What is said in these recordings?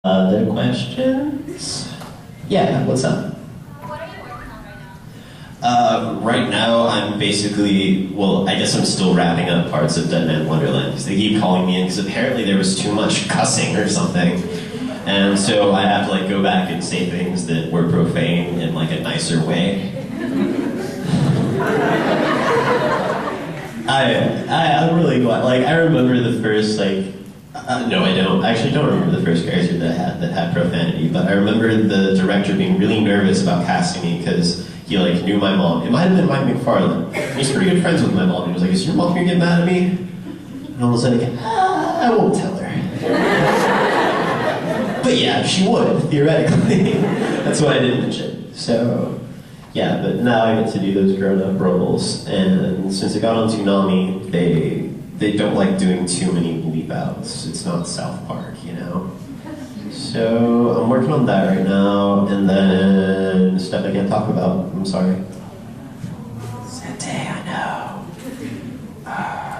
Other questions? Yeah, what's up? What are you working on right now? Right now I'm basically, well, I guess I'm still wrapping up parts of Dead Man Wonderland because they keep calling me in because apparently there was too much cussing or something. And so I have to like go back and say things that were profane in like a nicer way. I'm really glad, like I remember the first no, I don't. I actually don't remember the first character that had profanity, but I remember the director being really nervous about casting me because he like knew my mom. It might have been Mike McFarlane. He's pretty good friends with my mom. He was like, "Is your mom gonna get mad at me?" And I was like, "I won't tell her." But yeah, she would theoretically. That's why I didn't mention. So yeah, but now I get to do those grown-up roles, and since I got on Toonami, they don't like doing too many leap outs. It's not South Park, you know? So I'm working on that right now, and then stuff I can't talk about. I'm sorry. Sante, I know.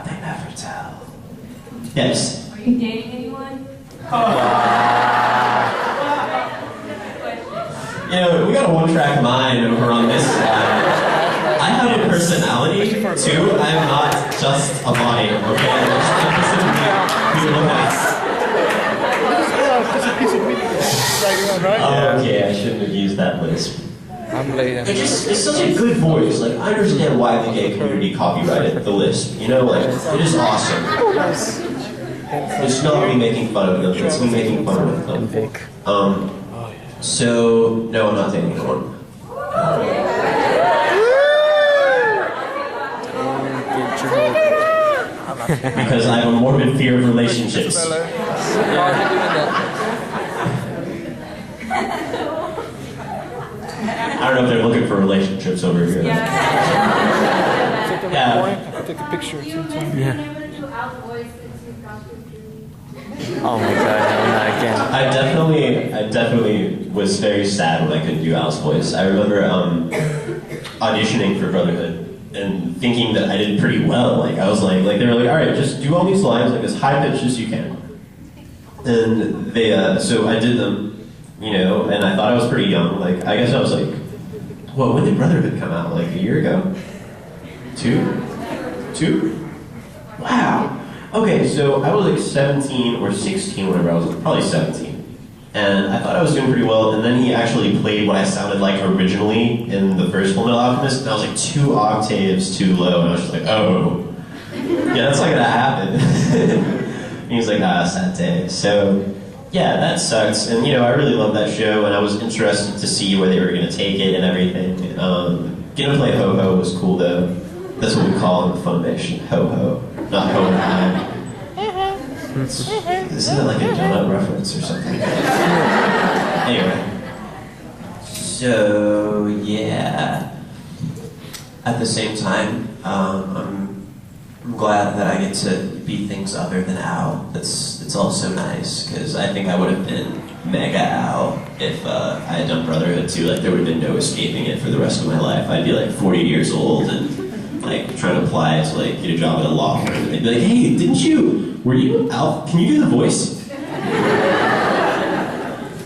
They never tell. Yes? Are you dating anyone? You know, we got a one-track mind over on this side. I have a personality, too. I'm not just a body, okay? Oh, okay, I shouldn't have used that lisp. It's such a good voice. Like, I understand why the gay community copyrighted the lisp. You know, like, it is awesome. It's not me making fun of them, it's me making fun of them. So, no, I'm not dating anyone. Because I have a morbid fear of relationships. I don't know if they're looking for relationships over here. Yeah. Take a picture. Yeah. Oh my god, no, not again. I definitely was very sad when I couldn't do Al's voice. I remember auditioning for Brotherhood and thinking that I did pretty well. Like I was like they were like, all right, just do all these lines like as high pitched as you can. And they so I did them, you know, and I thought I was pretty young. Like I guess I was like, well, when did Brotherhood come out? Like a year ago? Two? Wow. Okay, so I was like 17 or 16 whenever I was probably 17. And I thought I was doing pretty well, and then he actually played what I sounded like originally in the first Fullmetal Alchemist, and I was like 2 octaves too low, and I was just like, oh. Yeah, that's not gonna happen. And he was like, sad day. So, yeah, that sucks. And you know, I really love that show, and I was interested to see where they were gonna take it and everything. Getting to play Ho-Ho was cool though. That's what we call in Funimation, Ho-Ho. Not Ho-Ho. Isn't it like a donut reference or something? Anyway. So, yeah. At the same time, I'm glad that I get to be things other than Al. It's also nice, because I think I would have been mega Al if I had done Brotherhood too. Like, there would have been no escaping it for the rest of my life. I'd be like 40 years old and like trying to apply to like get a job at a law firm, and they'd be like, "Hey, were you Alf? Can you do the voice?"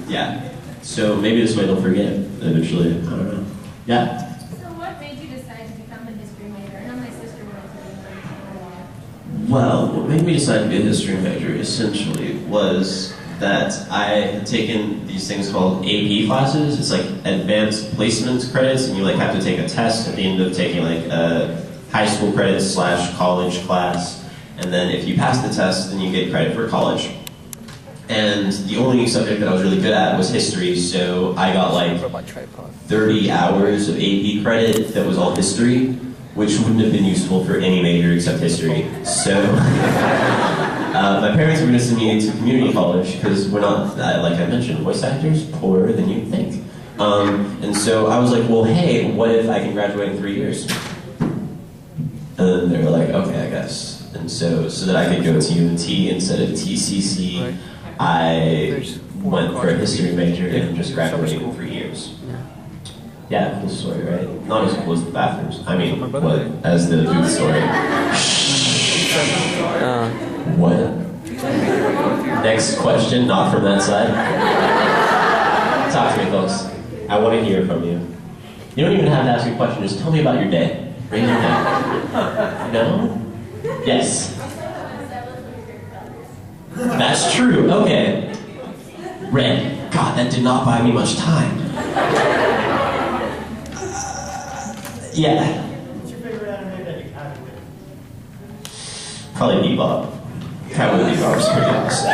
Yeah. So maybe this way they'll forget eventually. I don't know. Yeah. So what made you decide to become a history major? I know my sister wanted to be Well, what made me decide to be a history major essentially was that I had taken these things called AP classes. It's like advanced placement credits, and you like have to take a test at the end of taking like a high school credits / college class, and then if you pass the test, then you get credit for college. And the only subject that I was really good at was history, so I got like 30 hours of AP credit that was all history, which wouldn't have been useful for any major except history. So my parents were going to send me to community college because we're not, like I mentioned, voice actors, poorer than you'd think. And so I was like, well, hey, what if I can graduate in 3 years? And then they were like, okay, I guess. And so that I could go to UNT instead of TCC, I went for a history major and just graduated in 3 years. Yeah, cool story, right? Not as cool as the bathrooms. I mean, what? As the food story. What? Next question, not from that side. Talk to me, folks. I want to hear from you. You don't even have to ask a question, just tell me about your day. Raise your hand. No? Yes. That's true, okay. Red. God, that did not buy me much time. Yeah. What's your favorite anime that you haven't with? Probably Bebop. Cowboy Bebop is pretty awesome.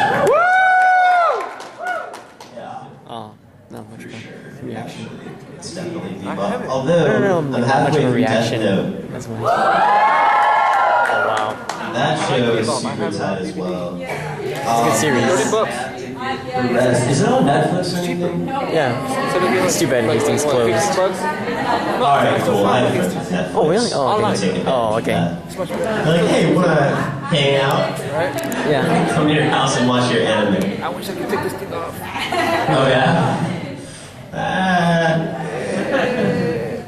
Yeah. Oh, not much of a reaction. It's definitely Bebop. Although, I don't know, I'm not much halfway of a through Death reaction. Note. That's what oh wow. That show is super tight as well. It's a good series. Is it on Netflix or anything? Yeah. It's too bad these things closed. Alright, cool. I have friends with Netflix. Oh really? Oh I can take okay. advantage Oh of okay. that. They're like, hey, wanna hang out? Yeah. Come to your house and watch your anime. I wish I could take this thing off. Oh yeah?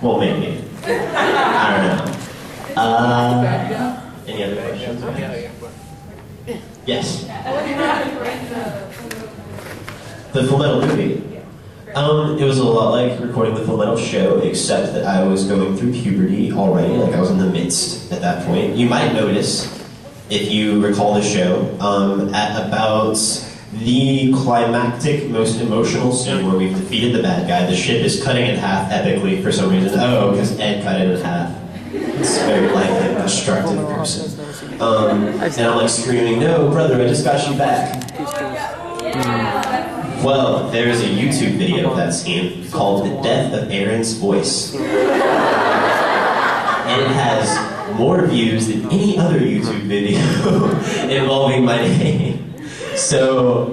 Well, maybe. I don't know. Any other questions? Yes. The Full Metal movie. It was a lot like recording the Full Metal show, except that I was going through puberty already, like I was in the midst at that point. You might notice, if you recall the show, at about the climactic, most emotional scene where we've defeated the bad guy, the ship is cutting in half epically for some reason. Oh, because Ed cut it in half. It's very likely a destructive person. And I'm like screaming, no, brother, I just got you back. Well, there's a YouTube video of that scene called The Death of Aaron's Voice. And it has more views than any other YouTube video involving my name. So,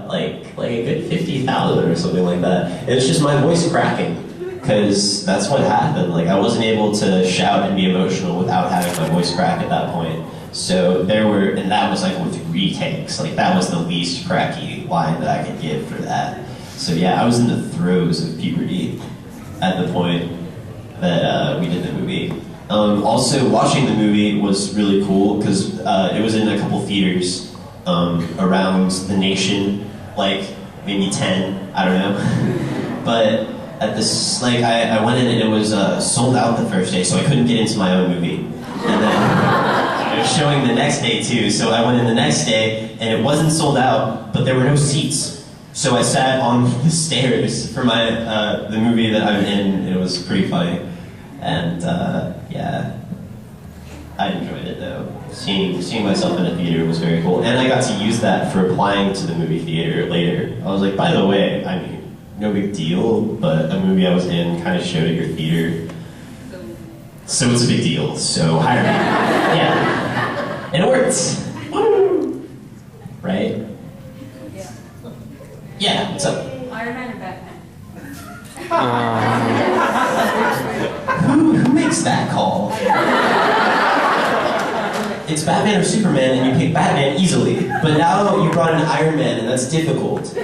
like a good 50,000 or something like that. It's just my voice cracking. Because that's what happened. Like, I wasn't able to shout and be emotional without having my voice crack at that point. So and that was like with retakes. Like, that was the least cracky line that I could give for that. So yeah, I was in the throes of puberty at the point that we did the movie. Also, watching the movie was really cool because it was in a couple theaters around the nation, like maybe 10, I don't know. But at this, like, I went in and it was sold out the first day, so I couldn't get into my own movie. And then it was showing the next day too, so I went in the next day and it wasn't sold out, but there were no seats. So I sat on the stairs for my the movie that I'm in, and it was pretty funny. And yeah, I enjoyed it though. Seeing myself in a theater was very cool, and I got to use that for applying to the movie theater later. I was like, by the way, I mean, no big deal, but a movie I was in kind of showed at your theater, so it's a big deal, so hire me. Yeah. And it works. Woo! Right? Yeah, what's up? Iron Man or Batman? Who makes that call? It's Batman or Superman, and you pick Batman easily, but now you brought in Iron Man, and that's difficult.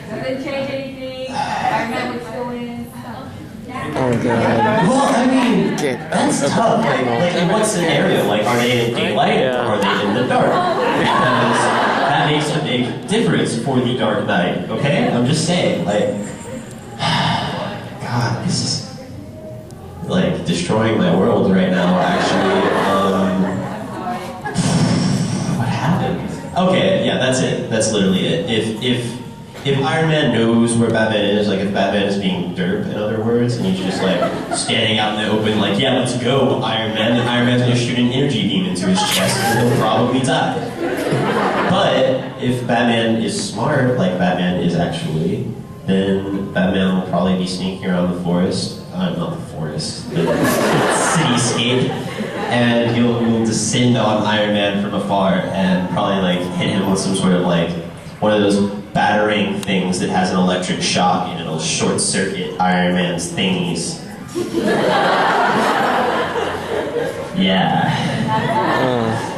Doesn't change anything. Iron Man would still win. Oh god. Well, I mean, that's tough. Like in what scenario? Like, are they in daylight or are they in the dark? Because that makes a big difference for the Dark Knight, okay? I'm just saying, like, God, this is, like, destroying my world right now, actually. What happened? Okay, yeah, that's it. That's literally it. If Iron Man knows where Batman is, like if Batman is being derp, in other words, and he's just like standing out in the open, like, yeah, let's go, Iron Man, then Iron Man's gonna shoot an energy beam into his chest and he'll probably die. But if Batman is smart, like Batman is actually, then Batman will probably be sneaking around the forest, not the forest, the cityscape, and he'll descend on Iron Man from afar and probably like hit him with some sort of like, one of those battering things that has an electric shock and it'll short circuit Iron Man's thingies. Yeah.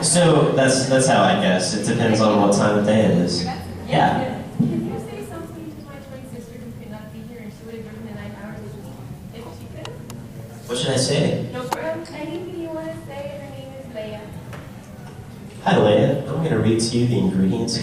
So that's how I guess. It depends on what time of day it is. Yeah. Can you say something to my twin sister who could not be here and she would have driven the 9 hours if she could? What should I say? No problem. Anything you want to say, her name is Leia. I'm going to read to you the ingredients